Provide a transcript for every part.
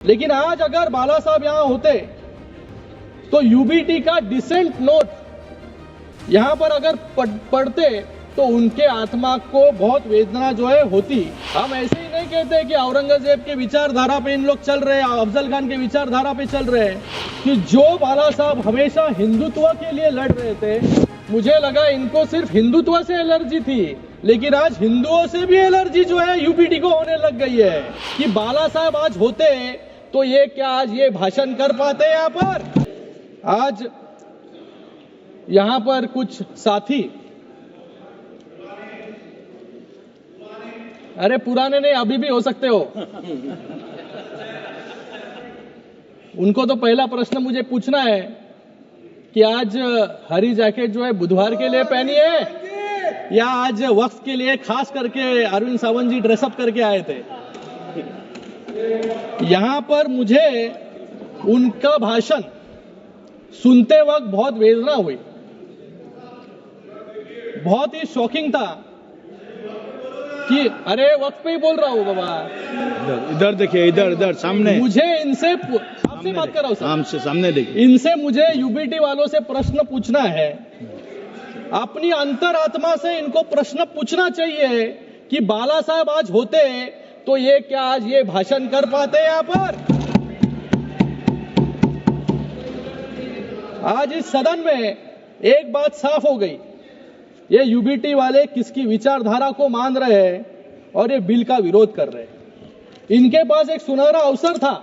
लेकिन आज अगर बाला साहब यहां होते तो यूबीटी का डिसेंट नोट यहां पर अगर पढ़ते तो उनके आत्मा को बहुत वेदना जो है होती। हम ऐसे ही नहीं कहते कि औरंगजेब के विचारधारा पे इन लोग चल रहे हैं, अफजल खान के विचारधारा पे चल रहे हैं, कि जो बाला साहब हमेशा हिंदुत्व के लिए लड़ रहे थे, मुझे लगा इनको सिर्फ हिंदुत्व से एलर्जी थी, लेकिन आज हिंदुओं से भी एलर्जी जो है यूबीटी को होने लग गई है। कि बाला साहब आज होते तो ये क्या आज ये भाषण कर पाते यहाँ पर? आज यहाँ पर कुछ साथी, अरे पुराने नहीं अभी भी हो सकते हो, उनको तो पहला प्रश्न मुझे पूछना है कि आज हरी जैकेट जो है बुधवार के लिए पहनी है या आज वक्फ के लिए खास करके अरविंद सावंत जी ड्रेसअप करके आए थे। यहां पर मुझे उनका भाषण सुनते वक्त बहुत वेदना हुई, बहुत ही शॉकिंग था कि अरे वक्त पे ही बोल रहा हूं बाबा, इधर देखिए, इधर सामने। मुझे इनसे आपसे बात कर रहा हूं सर, हमसे सामने देखिए। इनसे मुझे यूबीटी वालों से प्रश्न पूछना है, अपनी अंतरात्मा से इनको प्रश्न पूछना चाहिए कि बाला साहब आज होते तो ये क्या आज ये भाषण कर पाते यहां पर? आज इस सदन में एक बात साफ हो गई, ये यूबीटी वाले किसकी विचारधारा को मान रहे हैं और ये बिल का विरोध कर रहे हैं। इनके पास एक सुनहरा अवसर था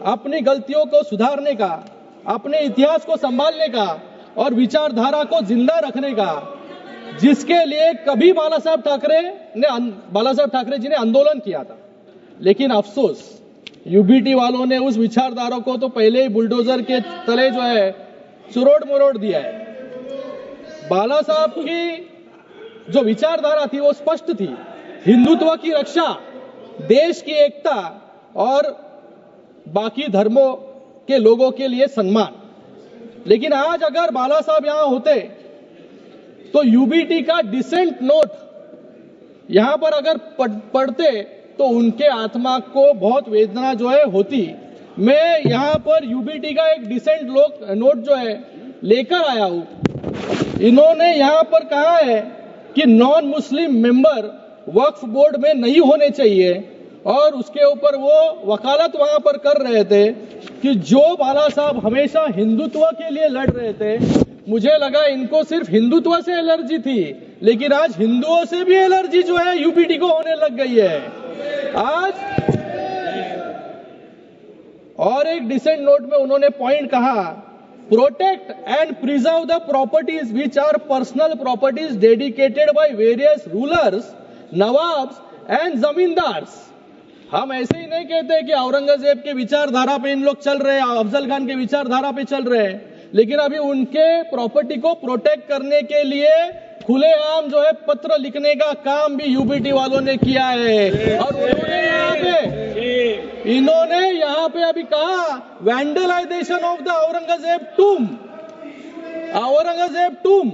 अपनी गलतियों को सुधारने का, अपने इतिहास को संभालने का और विचारधारा को जिंदा रखने का, जिसके लिए कभी बाला साहब ठाकरे जी ने आंदोलन किया था। लेकिन अफसोस यूबीटी वालों ने उस विचारधारा को तो पहले ही बुलडोजर के तले जो है चुरोड़ मरोड़ दिया है। बाला साहब की जो विचारधारा थी वो स्पष्ट थी, हिंदुत्व की रक्षा, देश की एकता और बाकी धर्मों के लोगों के लिए सम्मान। लेकिन आज अगर बाला साहब यहां होते तो यूबीटी का डिसेंट नोट यहां पर अगर पढ़ते तो उनके आत्मा को बहुत वेदना जो है होती। मैं यहां पर यूबीटी का एक डिसेंट नोट जो है लेकर आया हूं। इन्होंने यहां पर कहा है कि नॉन मुस्लिम मेंबर वक्फ बोर्ड में नहीं होने चाहिए और उसके ऊपर वो वकालत वहां पर कर रहे थे कि जो बाला साहब हमेशा हिंदुत्व के लिए लड़ रहे थे, मुझे लगा इनको सिर्फ हिंदुत्व से एलर्जी थी, लेकिन आज हिंदुओं से भी एलर्जी जो है यूबीटी को होने लग गई है। आज और एक डिसेंट नोट में उन्होंने पॉइंट कहा, protect and preserve the properties which are personal properties dedicated by various rulers, nawabs and zamindars. हम ऐसे ही नहीं कहते कि औरंगजेब के विचारधारा पे इन लोग चल रहे हैं, अफजल खान के विचारधारा पे चल रहे हैं, लेकिन अभी उनके प्रॉपर्टी को प्रोटेक्ट करने के लिए खुलेआम जो है पत्र लिखने का काम भी यूबीटी वालों ने किया है। और इन्होंने यहाँ पे अभी कहा वैंडलाइजेशन ऑफ द औरंगजेब टूम,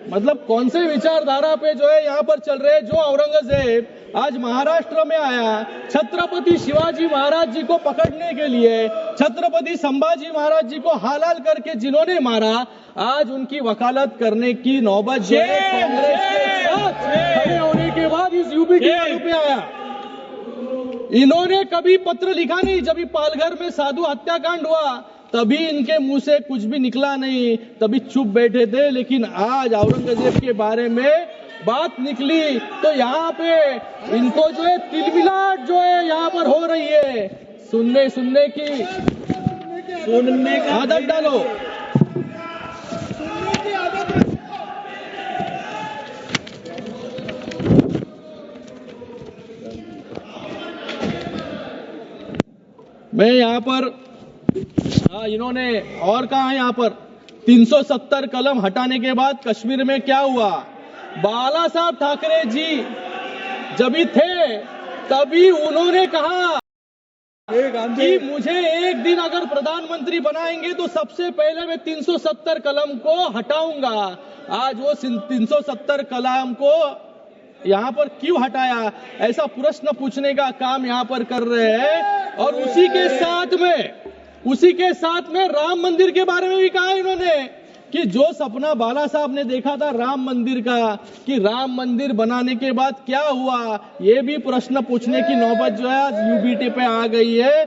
मतलब कौन से विचारधारा पे जो है यहाँ पर चल रहे हैं? जो औरंगजेब आज महाराष्ट्र में आया, छत्रपति शिवाजी महाराज जी को पकड़ने के लिए, छत्रपति संभाजी महाराज जी को हालाल करके जिन्होंने मारा, आज उनकी वकालत करने की नौबत जो है कांग्रेस के साथ खड़े होने के बाद इस यूबीटी वालों पे आया। इन्होंने कभी पत्र लिखा नहीं, जब पालघर में साधु हत्याकांड हुआ तभी इनके मुंह से कुछ भी निकला नहीं, तभी चुप बैठे थे। लेकिन आज औरंगजेब के बारे में बात निकली तो यहाँ पे इनको जो है तिलमिलाट जो है यहाँ पर हो रही है। सुनने का आदत डालो। मैं यहाँ पर इन्होंने और कहा यहाँ पर 370 कलम हटाने के बाद कश्मीर में क्या हुआ? बाला साहब ठाकरे जी जब भी थे तभी उन्होंने कहा कि मुझे एक दिन अगर प्रधानमंत्री बनाएंगे तो सबसे पहले मैं 370 कलम को हटाऊंगा। आज वो 370 कलम को यहाँ पर क्यों हटाया, ऐसा प्रश्न पूछने का काम यहाँ पर कर रहे हैं। और उसी के साथ में राम मंदिर के बारे में भी कहा इन्होंने कि जो सपना बाला साहब ने देखा था राम मंदिर का, कि राम मंदिर बनाने के बाद क्या हुआ, ये भी प्रश्न पूछने की नौबत जो है यूबीटी पे आ गई है।